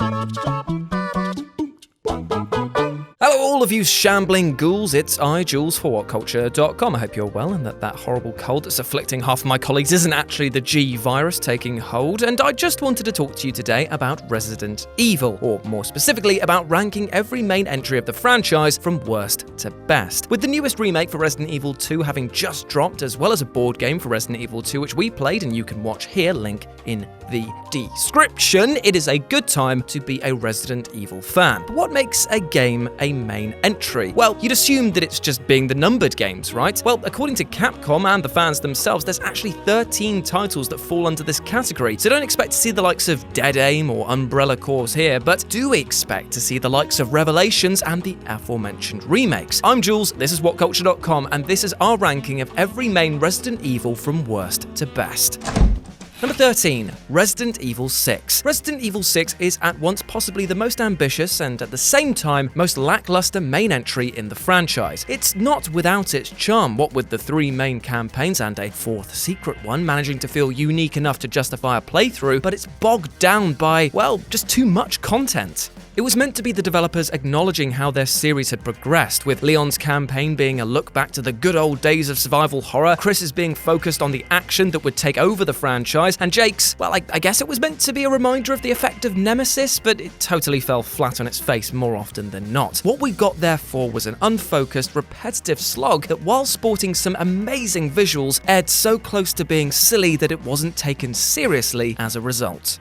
Hello all of you shambling ghouls, it's I, Jules, for WhatCulture.com. I hope you're well and that horrible cold that's afflicting half of my colleagues isn't actually the G virus taking hold, and I just wanted to talk to you today about Resident Evil, or more specifically about ranking every main entry of the franchise from worst to best. With the newest remake for Resident Evil 2 having just dropped, as well as a board game for Resident Evil 2 which we played and you can watch here, link in the description, it is a good time to be a Resident Evil fan. But what makes a game a main entry? Well, you'd assume that it's just being the numbered games, right? Well, according to Capcom and the fans themselves, there's actually 13 titles that fall under this category, so don't expect to see the likes of Dead Aim or Umbrella Corps here, but do expect to see the likes of Revelations and the aforementioned remakes. I'm Jules, this is WhatCulture.com, and this is our ranking of every main Resident Evil from worst to best. Number 13, Resident Evil 6. Resident Evil 6 is at once possibly the most ambitious and at the same time most lackluster main entry in the franchise. It's not without its charm, what with the 3 main campaigns and a 4th secret one managing to feel unique enough to justify a playthrough, but it's bogged down by, well, just too much content. It was meant to be the developers acknowledging how their series had progressed, with Leon's campaign being a look back to the good old days of survival horror, Chris's being focused on the action that would take over the franchise, and Jake's, well, I guess it was meant to be a reminder of the effect of Nemesis, but it totally fell flat on its face more often than not. What we got therefore was an unfocused, repetitive slog that, while sporting some amazing visuals, aired so close to being silly that it wasn't taken seriously as a result.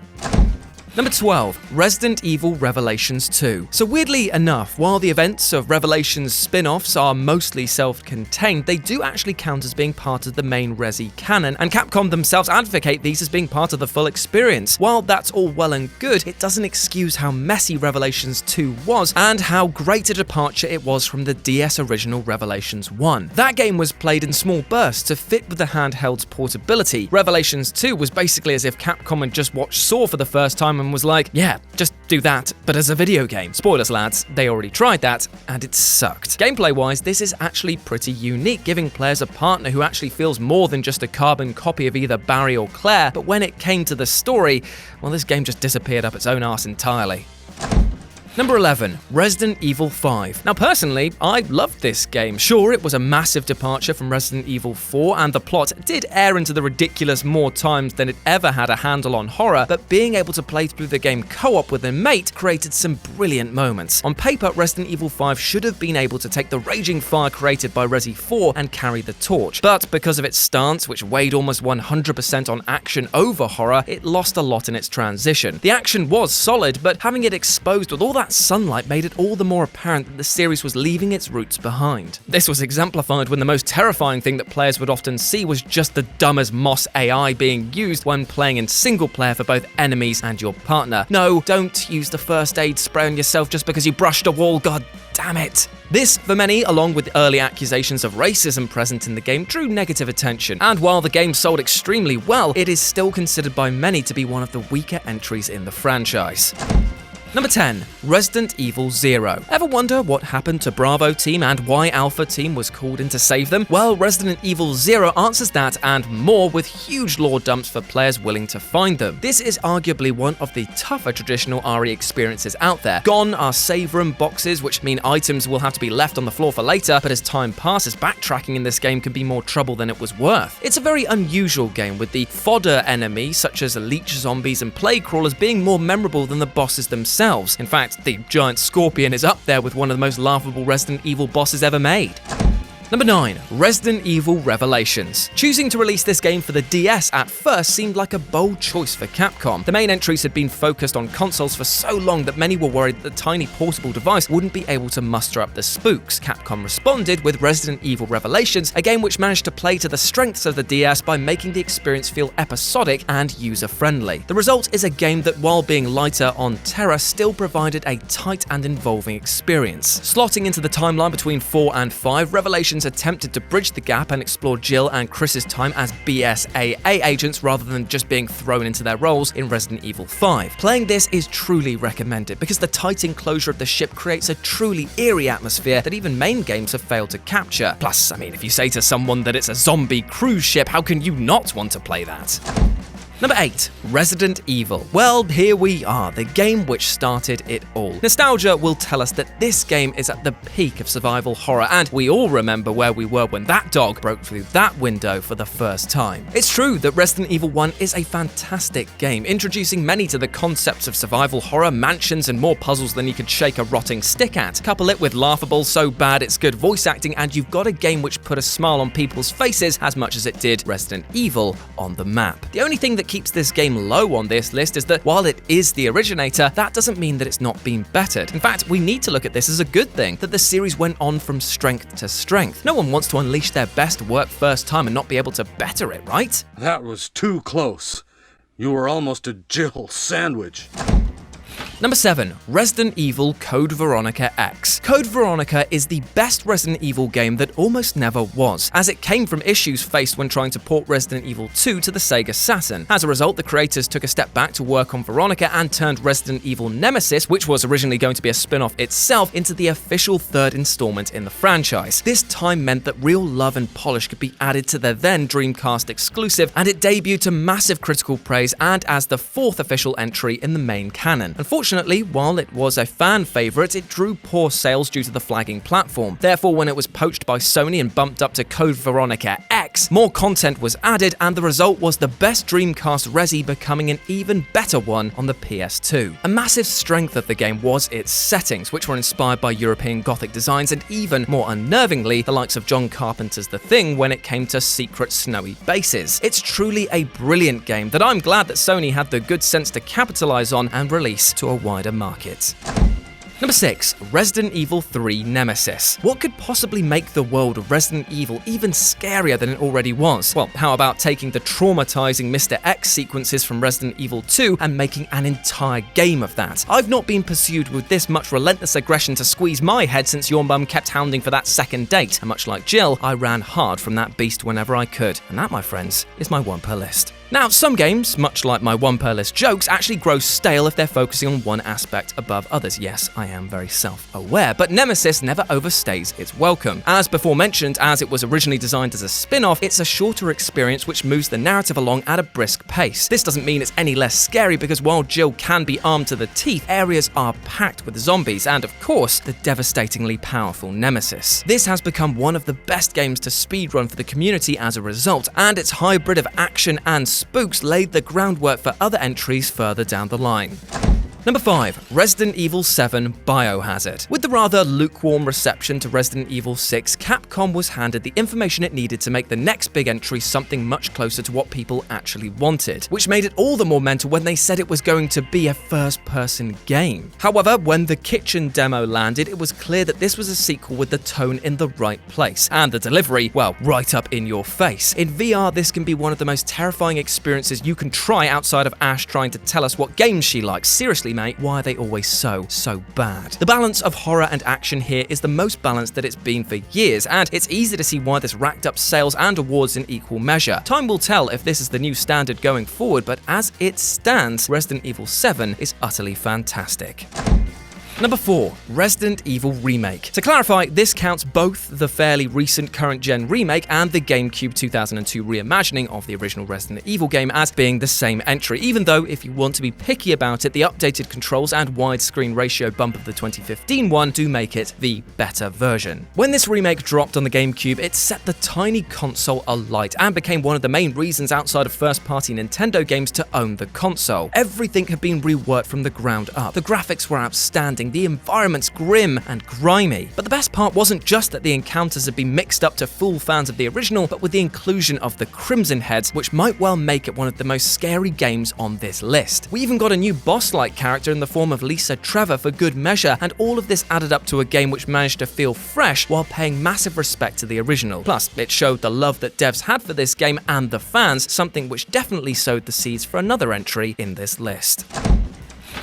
Number 12, Resident Evil Revelations 2. So weirdly enough, while the events of Revelations spin-offs are mostly self-contained, they do actually count as being part of the main Resi canon, and Capcom themselves advocate these as being part of the full experience. While that's all well and good, it doesn't excuse how messy Revelations 2 was, and how great a departure it was from the DS original Revelations 1. That game was played in small bursts to fit with the handheld's portability. Revelations 2 was basically as if Capcom had just watched Saw for the first time and was like, yeah, just do that, but as a video game. Spoilers, lads, they already tried that, and it sucked. Gameplay-wise, this is actually pretty unique, giving players a partner who actually feels more than just a carbon copy of either Barry or Claire, but when it came to the story, well, this game just disappeared up its own arse entirely. Number 11, Resident Evil 5. Now personally, I loved this game. Sure, it was a massive departure from Resident Evil 4, and the plot did err into the ridiculous more times than it ever had a handle on horror, but being able to play through the game co-op with a mate created some brilliant moments. On paper, Resident Evil 5 should have been able to take the raging fire created by Resi 4 and carry the torch, but because of its stance, which weighed almost 100% on action over horror, it lost a lot in its transition. The action was solid, but having it exposed with all that sunlight made it all the more apparent that the series was leaving its roots behind. This was exemplified when the most terrifying thing that players would often see was just the dumb as moss AI being used when playing in single player for both enemies and your partner. No, don't use the first aid spray on yourself just because you brushed a wall, god damn it. This, for many, along with early accusations of racism present in the game, drew negative attention, and while the game sold extremely well, it is still considered by many to be one of the weaker entries in the franchise. Number 10, Resident Evil 0. Ever wonder what happened to Bravo Team and why Alpha Team was called in to save them? Well, Resident Evil 0 answers that and more with huge lore dumps for players willing to find them. This is arguably one of the tougher traditional RE experiences out there. Gone are save room boxes, which mean items will have to be left on the floor for later, but as time passes, backtracking in this game can be more trouble than it was worth. It's a very unusual game, with the fodder enemies, such as leech zombies and plague crawlers, being more memorable than the bosses themselves. In fact, the giant scorpion is up there with one of the most laughable Resident Evil bosses ever made. Number 9, Resident Evil Revelations. Choosing to release this game for the DS at first seemed like a bold choice for Capcom. The main entries had been focused on consoles for so long that many were worried that the tiny portable device wouldn't be able to muster up the spooks. Capcom responded with Resident Evil Revelations, a game which managed to play to the strengths of the DS by making the experience feel episodic and user-friendly. The result is a game that, while being lighter on terror, still provided a tight and involving experience. Slotting into the timeline between 4 and 5, Revelations attempted to bridge the gap and explore Jill and Chris's time as BSAA agents rather than just being thrown into their roles in Resident Evil 5. Playing this is truly recommended because the tight enclosure of the ship creates a truly eerie atmosphere that even main games have failed to capture. Plus, I mean, if you say to someone that it's a zombie cruise ship, how can you not want to play that? Number 8. Resident Evil. Well, here we are, the game which started it all. Nostalgia will tell us that this game is at the peak of survival horror, and we all remember where we were when that dog broke through that window for the first time. It's true that Resident Evil 1 is a fantastic game, introducing many to the concepts of survival horror, mansions, and more puzzles than you could shake a rotting stick at. Couple it with laughable, so bad it's good voice acting, and you've got a game which put a smile on people's faces as much as it did Resident Evil on the map. The only thing that keeps this game low on this list is that while it is the originator, that doesn't mean that it's not been bettered. In fact, we need to look at this as a good thing, that the series went on from strength to strength. No one wants to unleash their best work first time and not be able to better it, right? That was too close. You were almost a Jill sandwich. Number 7. Resident Evil Code Veronica X. Code Veronica is the best Resident Evil game that almost never was, as it came from issues faced when trying to port Resident Evil 2 to the Sega Saturn. As a result, the creators took a step back to work on Veronica and turned Resident Evil Nemesis, which was originally going to be a spin-off itself, into the official third installment in the franchise. This time meant that real love and polish could be added to their then Dreamcast exclusive, and it debuted to massive critical praise and as the 4th official entry in the main canon. Unfortunately, while it was a fan favourite, it drew poor sales due to the flagging platform. Therefore, when it was poached by Sony and bumped up to Code Veronica X, more content was added, and the result was the best Dreamcast Resi becoming an even better one on the PS2. A massive strength of the game was its settings, which were inspired by European Gothic designs and even more unnervingly, the likes of John Carpenter's The Thing when it came to secret snowy bases. It's truly a brilliant game that I'm glad that Sony had the good sense to capitalise on and release to a wider market. Number 6. Resident Evil 3 Nemesis. What could possibly make the world of Resident Evil even scarier than it already was? Well, how about taking the traumatizing Mr. X sequences from Resident Evil 2 and making an entire game of that? I've not been pursued with this much relentless aggression to squeeze my head since your mum kept hounding for that second date, and much like Jill, I ran hard from that beast whenever I could. And that, my friends, is my one per list. Now, some games, much like my one per list jokes, actually grow stale if they're focusing on one aspect above others. Yes, I am very self-aware, but Nemesis never overstays its welcome. As before mentioned, as it was originally designed as a spin-off, it's a shorter experience which moves the narrative along at a brisk pace. This doesn't mean it's any less scary because while Jill can be armed to the teeth, areas are packed with zombies and, of course, the devastatingly powerful Nemesis. This has become one of the best games to speedrun for the community as a result, and its hybrid of action and spooks laid the groundwork for other entries further down the line. Number 5. Resident Evil 7 Biohazard. With the rather lukewarm reception to Resident Evil 6, Capcom was handed the information it needed to make the next big entry something much closer to what people actually wanted, which made it all the more mental when they said it was going to be a first-person game. However, when the kitchen demo landed, it was clear that this was a sequel with the tone in the right place, and the delivery, well, right up in your face. In VR, this can be one of the most terrifying experiences you can try outside of Ash trying to tell us what games she likes. Seriously, mate, why are they always so bad? The balance of horror and action here is the most balanced that it's been for years, and it's easy to see why this racked up sales and awards in equal measure. Time will tell if this is the new standard going forward, but as it stands, Resident Evil 7 is utterly fantastic. Number 4. Resident Evil Remake. To clarify, this counts both the fairly recent current-gen remake and the GameCube 2002 reimagining of the original Resident Evil game as being the same entry, even though, if you want to be picky about it, the updated controls and widescreen ratio bump of the 2015 one do make it the better version. When this remake dropped on the GameCube, it set the tiny console alight and became one of the main reasons outside of first-party Nintendo games to own the console. Everything had been reworked from the ground up. The graphics were outstanding, the environment's grim and grimy. But the best part wasn't just that the encounters had been mixed up to fool fans of the original, but with the inclusion of the Crimson Heads, which might well make it one of the most scary games on this list. We even got a new boss-like character in the form of Lisa Trevor for good measure, and all of this added up to a game which managed to feel fresh while paying massive respect to the original. Plus, it showed the love that devs had for this game and the fans, something which definitely sowed the seeds for another entry in this list.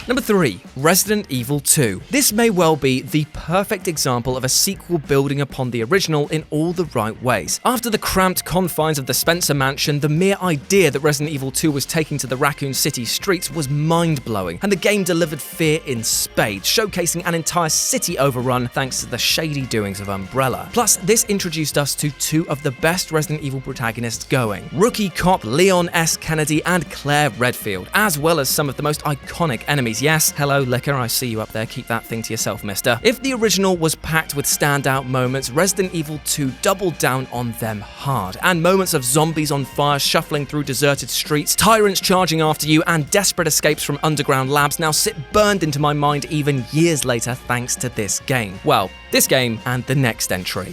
Number 3, Resident Evil 2. This may well be the perfect example of a sequel building upon the original in all the right ways. After the cramped confines of the Spencer Mansion, the mere idea that Resident Evil 2 was taking to the Raccoon City streets was mind-blowing, and the game delivered fear in spades, showcasing an entire city overrun thanks to the shady doings of Umbrella. Plus, this introduced us to two of the best Resident Evil protagonists going, rookie cop Leon S. Kennedy and Claire Redfield, as well as some of the most iconic enemies. Yes, hello Liquor, I see you up there, keep that thing to yourself, mister. If the original was packed with standout moments, Resident Evil 2 doubled down on them hard, and moments of zombies on fire shuffling through deserted streets, tyrants charging after you, and desperate escapes from underground labs now sit burned into my mind even years later thanks to this game. Well, this game and the next entry.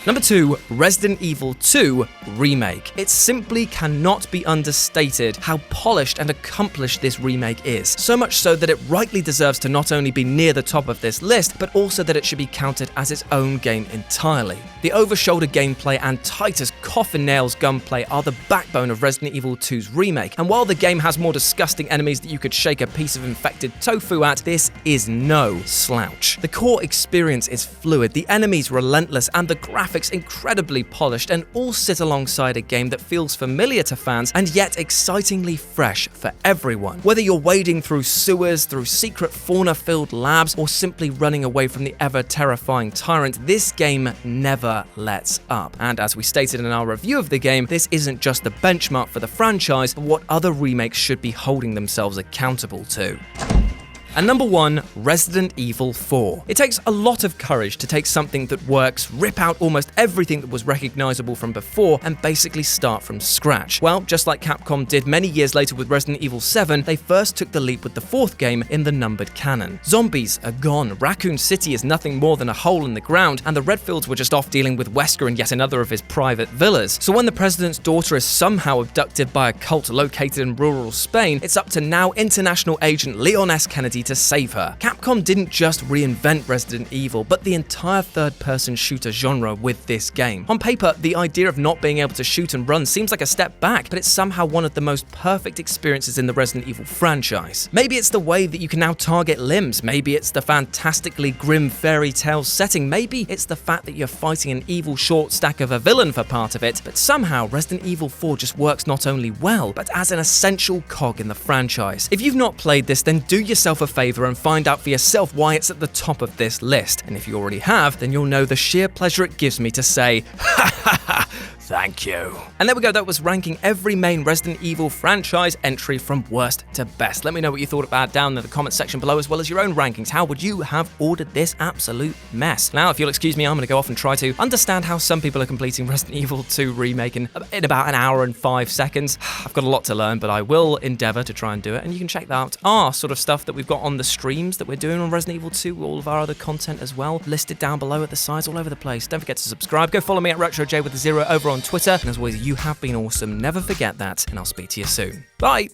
Number 2, Resident Evil 2 Remake. It simply cannot be understated how polished and accomplished this remake is. So much so that it rightly deserves to not only be near the top of this list, but also that it should be counted as its own game entirely. The over-shoulder gameplay and tight as coffin nails gunplay are the backbone of Resident Evil 2's remake, and while the game has more disgusting enemies that you could shake a piece of infected tofu at, this is no slouch. The core experience is fluid, the enemies relentless, and the graphics incredibly polished, and all sit alongside a game that feels familiar to fans and yet excitingly fresh for everyone. Whether you're wading through sewers, through secret fauna-filled labs, or simply running away from the ever-terrifying tyrant, this game never lets up. And as we stated in our review of the game, this isn't just the benchmark for the franchise, but what other remakes should be holding themselves accountable to. And number 1, Resident Evil 4. It takes a lot of courage to take something that works, rip out almost everything that was recognizable from before, and basically start from scratch. Well, just like Capcom did many years later with Resident Evil 7, they first took the leap with the 4th game in the numbered canon. Zombies are gone, Raccoon City is nothing more than a hole in the ground, and the Redfields were just off dealing with Wesker and yet another of his private villas. So when the president's daughter is somehow abducted by a cult located in rural Spain, it's up to now international agent Leon S. Kennedy to save her. Capcom didn't just reinvent Resident Evil, but the entire third-person shooter genre with this game. On paper, the idea of not being able to shoot and run seems like a step back, but it's somehow one of the most perfect experiences in the Resident Evil franchise. Maybe it's the way that you can now target limbs, maybe it's the fantastically grim fairy tale setting, maybe it's the fact that you're fighting an evil short stack of a villain for part of it, but somehow Resident Evil 4 just works not only well, but as an essential cog in the franchise. If you've not played this, then do yourself a favor and find out for yourself why it's at the top of this list. And if you already have, then you'll know the sheer pleasure it gives me to say, ha ha ha, thank you. And there we go, that was ranking every main Resident Evil franchise entry from worst to best. Let me know what you thought about down in the comment section below, as well as your own rankings. How would you have ordered this absolute mess? Now, if you'll excuse me, I'm going to go off and try to understand how some people are completing Resident Evil 2 Remake in about an hour and 5 seconds. I've got a lot to learn, but I will endeavor to try and do it, and you can check out our sort of stuff that we've got on the streams that we're doing on Resident Evil 2, all of our other content as well, listed down below at the sides all over the place. Don't forget to subscribe. Go follow me at RetroJ with a 0 over on Twitter, and as always, you have been awesome. Never forget that, and I'll speak to you soon. Bye!